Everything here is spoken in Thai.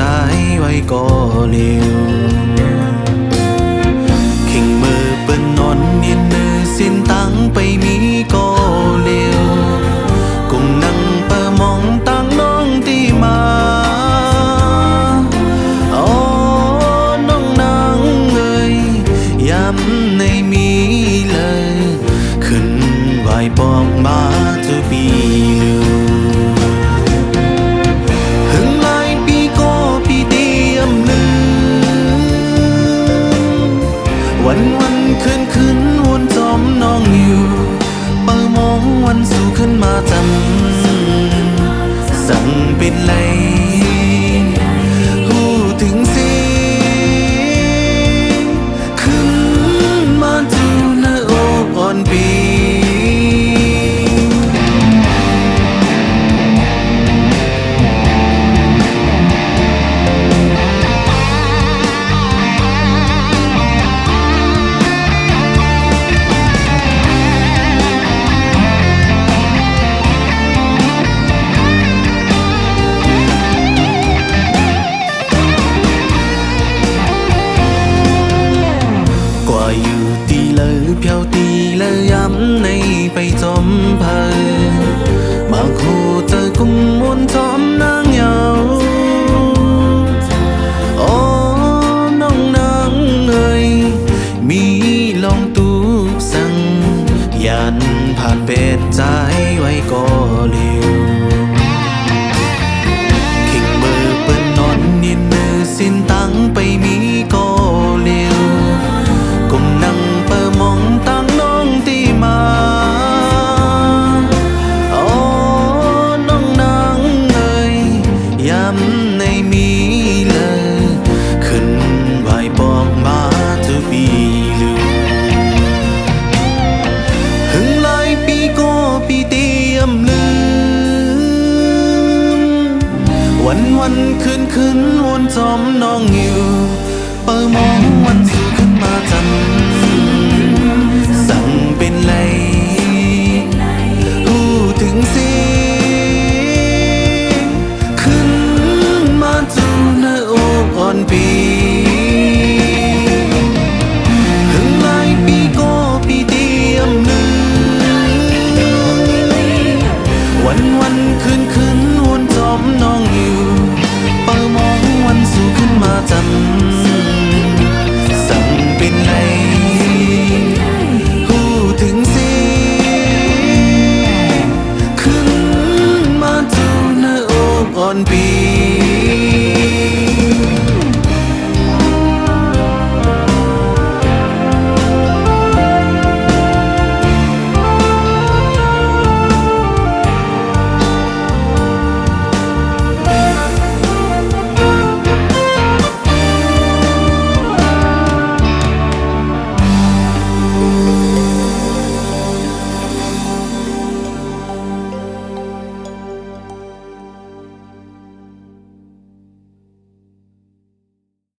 ใจไว้ก็เร็วขิงมือเปิ้นนอนเนียนเนื้อสิ้นตั้งไปมีก็เร็วกุมนั่งเปิมองตั้งน้องที่มาโอ้น้องนางเอ้ยย้ำในมีเลยขึ้นไหวปอกมาทุกปีเลยวันคืนวนจอมน้องอยู่เปิดมองวันสู่ขึ้นมาจำสั่งเป็นไรหูถึงสิขึ้นมาจูหน้าอกอ่อนปีอยู่ตีเลยเพียวตีเลยย้ำในไปจอมเพอมาคู่เจอกุมมวนจอมนางเยาโอ้น้องนางเอ้ยมีลองตูสั่งยันผ่านเป็ดใจไว้ก็เร็วขิงมือเปิ้นนอนเนียนมือสิ้นตั้งไปมีก็เร็วกุมนั่งเปิดมองตั้งน้องที่มาโอ้น้องนางเอ้ยย้ำในมีเลยขึ้นไหวบอกมาทุกปีลืมหึงหลายปีก็ปีเตรียมลืมวันคืนวนจอมน้องอยู่เปิดมอง